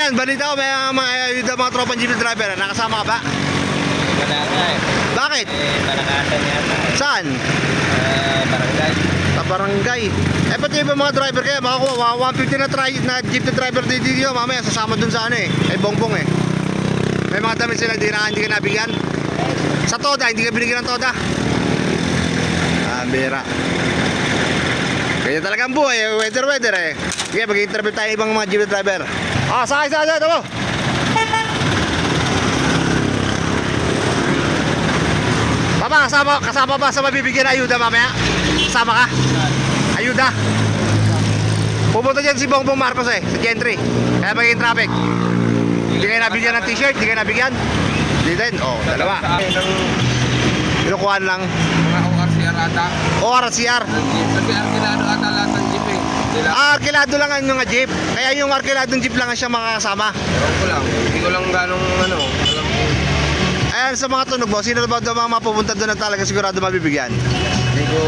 Yan, balita ko may mga tropang jeep driver. Nakasama ka ba? Wala nga eh. Bakit? Malakatan yata eh. Saan? Barangay. Sa barangay. Pati yung mga driver kaya makakuha mga 150 na jeep na driver dito. Mamaya sasama dun sa ano eh. Ay bongbong eh. May mga damit sila hindi ka nabigyan. Sa Toda, hindi ka binigyan ng Toda. Bira. Kaya talaga ang buhay, weather eh. Sige, mag-interview tayo ibang mga jeep driver. Sakay, ito mo. Papa, kasama ba sa mabibigyan na ayuda mamaya? Kasama ka? Ayuda? Pupunta dyan si Bongbong Marcos eh, sa Gentry. Kaya magiging traffic. Hindi kayo nabigyan ng t-shirt, hindi kayo nabigyan. Hindi din, dalawa. Pinukuhaan lang. Mga ORCR ata. ORCR. Kasi arkilado ata lahat ng jeep eh. Arkilado lang ang mga jeep. Kaya yung arkiladong jeep lang ang siya makakasama. Ewan ko lang. Hindi ko lang ganong alam ko. Ayan sa mga tunog mo, sino ba daw mga mapupunta doon na talaga sigurado mabibigyan? Hindi ko,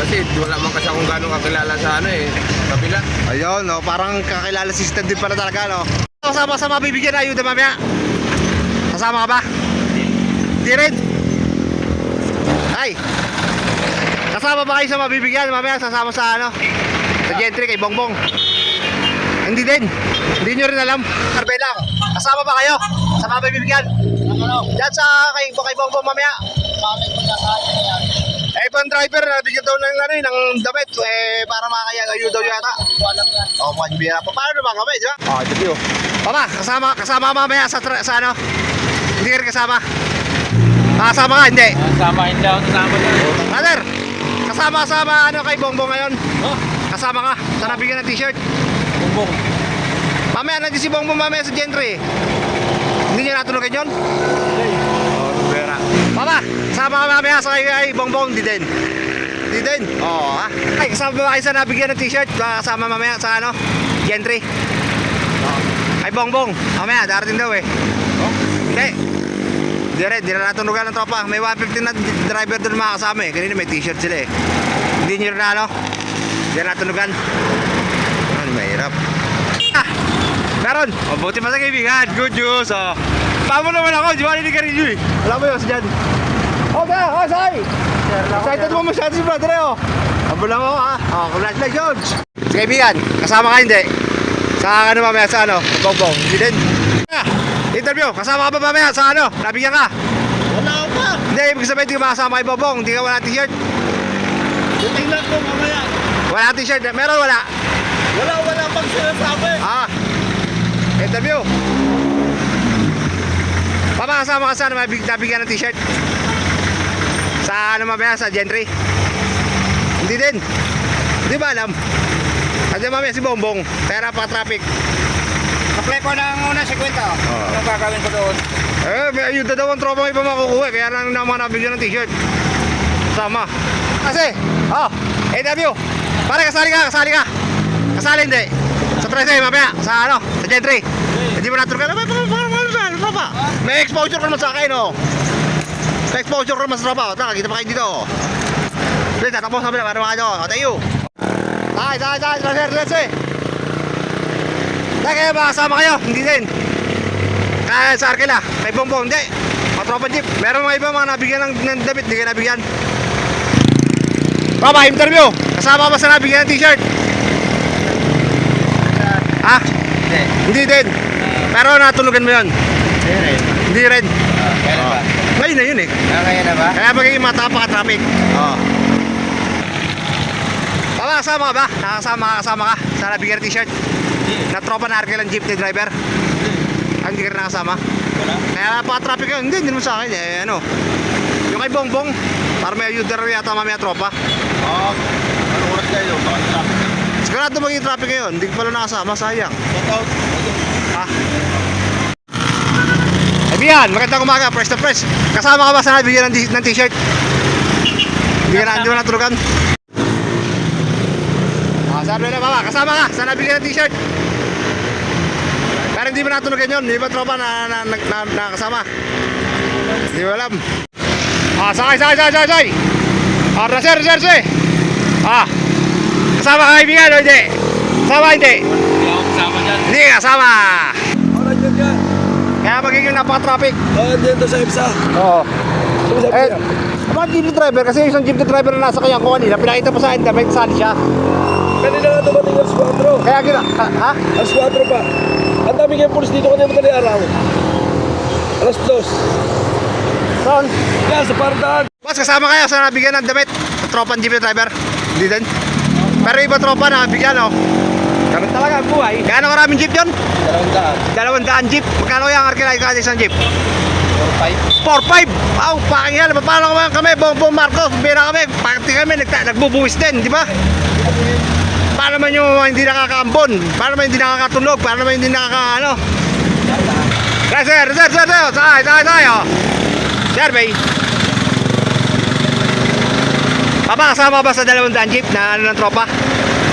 kasi wala man kasi akong ganong kakilala sa ano eh. Kabila. Ayun, parang kakilala system din pala talaga, no? Kasama sa mabibigyan na ayuda mamaya? Kasama ka ba? Hindi rin? Ay! Kasama ba kayo sa mabibigyan mamaya? Sasama sa ano? Sa Gentry kay Bongbong? Hindi din? Hindi nyo rin alam? Carvela, kasama ba kayo sa mabibigyan? Diyan sa kay Bongbong mamaya? Pang driver, nabigyan daw ng damit para makakaya ayuda daw yata. Mukhang bira pa. Paano naman kami, di ba? Ito yun. Papa, kasama mamaya sa ano? Hindi ka rin kasama? Kasama ka, hindi? Kasama hindi ako kasama na. Brother, kasama ano kay Bongbong ngayon? Kasama ka sa nabigyan ng t-shirt? Bongbong. Mamaya, nandiyan si Bongbong mamaya sa Gentry. Hindi niya natulogan yun? Bira. Papa, kasama ka mamaya sa kay Bongbong? Hindi din. Hindi din? Ay, kasama ba kayo sa nabigyan ng t-shirt? Kasama mamaya sa ano? Gentry? Kay Bongbong. Mamaya, darating daw eh. Hindi. Hindi na natunugan ng tropa. May 150 na driver doon makakasama eh. Kanina may t-shirt sila eh. Hindi nyo rin ano? Hindi na natunugan. Mahirap. Meron. Buti pa sa kaibigan. Good news. Pamo naman ako. Di ba hindi ka rin yun eh. Alam mo yun, dyan. Say! Excited mo masyado si brother eh. Abo lang ako ha. Congratulations. Sa kaibigan, kasama ka hindi? Sa ano mamaya sa ano? Bongbong. Hindi din. Interview, kasama ka ba mamaya sa ano? Nabigyan ka? Wala ako pa. Hindi, ibig sabihin hindi ka makasama kay Bongbong. Hindi ka wala t-shirt. Titingnan ko mamaya. Wala t-shirt. Meron wala? Wala pang sinasabi. Interview. Papa, kasama ka sa ano? Nabigyan ng t-shirt? Sa ano mamaya? Sa Gentry? Hindi din. Hindi ba alam? Kasi mamaya si Bongbong. Kaya napaka-traffic. Apply ko ng una si Kwenta. Ano gagawin ko doon? May ayuda daw ang tropa may pa makukuha. Kaya lang naman nabigyan ng t-shirt. Sama. Kasi, interview. Pare, kasali ka. Kasali hindi. Sa 13 mamaya. Sa ano? Sa Gentry. Hindi mo natuloy ka. May exposure ka naman sa akin, May exposure ka naman sa tropa. Kita pa kayo dito. Please, tatapos sabi na. Para mga nyo. Thank you. Let's say. Kaya makasama kayo, hindi din. Kaya sa Arkela, kay Bongbong, hindi. Mga tropa jeep, meron mga iba mga nabigyan ng damit, hindi kayo nabigyan. Papa, interview, kasama ba sa nabigyan ng t-shirt? Hindi din. Pero natulugan mo yun? Hindi rin. Kaya ba? Ngayon na yun eh. Kaya na ba? Kaya magiging matapaka-traffic. Papa, kasama ka ba? Nakasama ka sa nabigyan ng t-shirt? Na tropa na Arkelan jeepney driver? Hindi ka rin nakasama? Wala. Kaya napaka-traffic yun. Hindi naman sa akin eh. Ano? Yung kay Bongbong, para may ayuda rin yata mamaya tropa. Ano oras kayo? Bakit traffic? Sigurado magiging traffic ngayon. Hindi ko pala nakasama. Sayang. Kaibigan, magandang umaga. Fresh na fresh. Kasama ka ba sa nabigyan ng t-shirt? Hindi ka natulugan? Sabi na baba, kasama ka sa nabigyan ng t-shirt. Pero hindi mo natunugan yun. Hindi ba tropa na kasama? Hindi mo alam. Sakay. Reserve. Kasama ka kaibigan o hindi? Kasama hindi? Hindi ako kasama dyan. Hindi kasama. magiging napaka-traffic. Dito sa EPSA. Oo. Sabi Eh, niya. mga jeepney driver, kasi yung isang jeepney driver na nasa kanya ko kanina, pinakita pa sa akin, may sali siya. Kanina nga dumating ang squadro. Kaya ha? Ang squadro pa. Ang dami kayong pulis dito kanina madaling araw. Alas 2. Saan? Yan, sa Pardan. Boss, kasama kayo sa nabigyan ng damit? Tropang jeepney driver? Hindi din? Pero iba tropa na nabigyan, oh. Ganun talaga ang buhay. Gaano karaming jeep yun? 200 jeep. Magkano yung arkilay ka isang jeep? 4-5. Wow, paking yan. Paano kami, Bongbong Marcos, bira kami, pati kami, nagbubuwis din, di ba? Paano naman yung hindi nakakaambon? Paano naman hindi nakakatunog? Paano naman hindi nakaka, Sir, sakay, oh. Survey. Papa, kasama ba sa 200 jeep na ano ng tropa?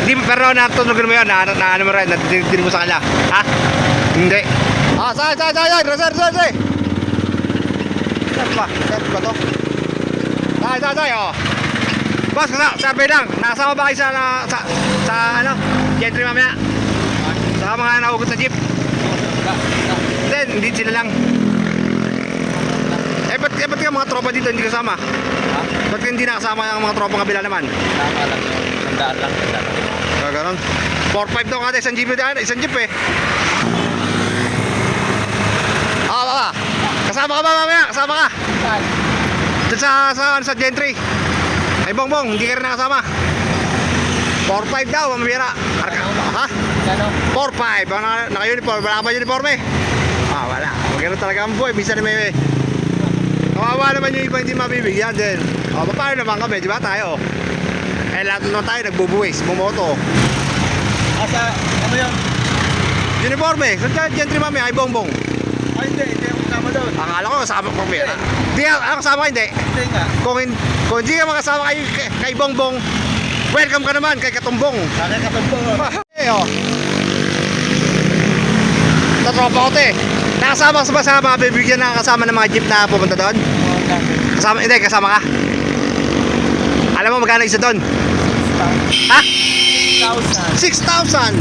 Hindi, pero natutunogan mo yun, na ano mo rin, natitin mo sa kanila. Ha? Hindi. Sir. Saan ba? Saan ba to? Say, oh. Boss, survey lang. Nakasama ba kayo sa ano? Gentry mamaya? Sa mga nahugot sa jeep? Hindi sila lang. Ba't ka mga tropa dito hindi kasama? Ba't ka hindi nakasama ang mga tropa kabila naman? Sandaan lang. Gano'n. 4-5 daw kada isang jeep eh. Baka. Kasama ka ba mamaya? Kasama ka? Doon sa Gentry. Ay Bongbong, hindi ka rin nakasama. 4-5 daw, mamira. Ha? 4-5. Naka-uniform. Wala ka ba uniform eh? Wala. Magkano talaga ang buhay. Bisa na may kawawa naman yung iba hindi mabibigyan din. Paano naman kami, di ba tayo? Lahat naman tayo nagbubuwis, bumoto. Ano yan? Uniform eh. Sa Gentry mami, ay Bongbong. Hindi ako kasama doon. Akala ko kasama ko pera. Hindi ako kasama ka, hindi. Hindi nga. Kung hindi ka makasama kay Bongbong, welcome ka naman kay Katumbong. Sakay ka doon po. Sa tropa ko te. Nakasama ka ba sa mga bibigyan na kasama ng mga jeep na pupunta doon? Hindi, kasama ka. Alam mo magkano isa doon? Ha? 6,000.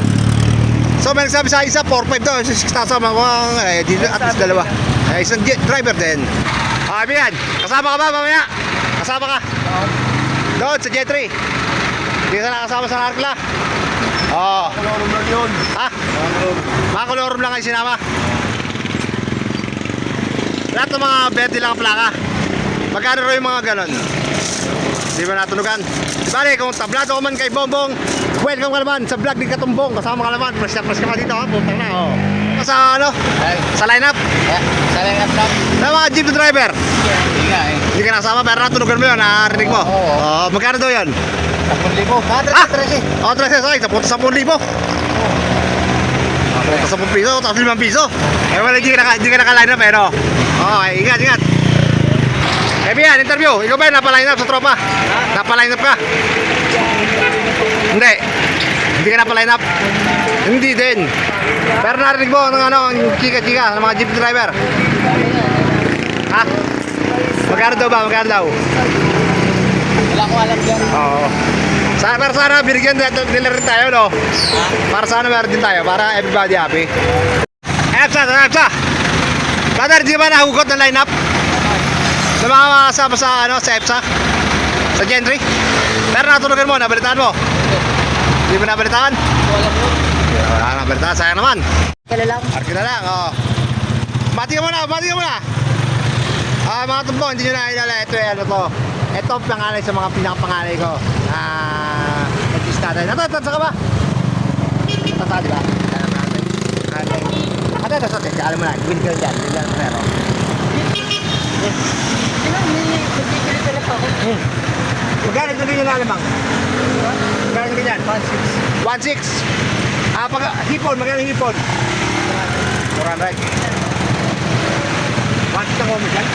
So may nagsabi sa isa, 4-5 daw, 6,000 mga dito at least dalawa. Isang jet driver din. Ayan, kasama ka ba mamaya? Kasama ka? Doon sa J3. Hindi ka nakasama sa Arkla. Kolorum lang yun. Ha? Mga kolorum lang kayo sinama. Lahat ng mga verde lang ang plaka. Magkano rin yung mga ganon? Di ba natunugan? Bale, kung tablado ka man kay Bongbong, welcome ka naman sa vlog ni Katumbong. Kasama ka naman, press ka pa dito ha, putang na. Sa ano? Sa lineup? Sa lineup lang. Sa mga jeep driver? Hindi nga eh. Hindi ka nakasama, pero natunugan mo yun, narinig mo? Oo. Magkano daw yun? 10,000. Ah! 13 sakay, sa punta 10,000. Punta 10 piso, tapos 5 piso. Wala, hindi ka naka-line up eh, no? Okay, ingat. Bian, interview. Ikaw ba napa-line up sa tropa? Napa-line up ka? Hindi. Hindi ka napa-line up? Hindi din. Pero narinig mo ng ang chika-chika ng mga jeep driver? Ha? Magkano daw? Wala ko alam dyan. Oo. Pero sana binigyan nila rin tayo, no? Para sana meron din tayo, para everybody happy. EPSA! Brother, di ba nahugot ng lineup? Sa mga kasama sa EPSA? Sa Gentry? Pero natulogan mo, nabalitaan mo? Hindi mo nabalitaan? Wala ka nabalitaan, sayang naman. Arkila lang, oo. Bati ka muna! Mga tumbong, hindi nyo nakilala. Ito ano to. Ito ang pangalay sa mga pinakapangalay ko. Nag-lista tayo. Ito, saka ba? Ito, di ba? Ito. Alam mo na, win ka dyan. Pero. Magkano ito din yung lalamang? Magkano ito ganyan? 1.6. Pag hipon, magkano hipon? 400. 1.6 ang komos yan?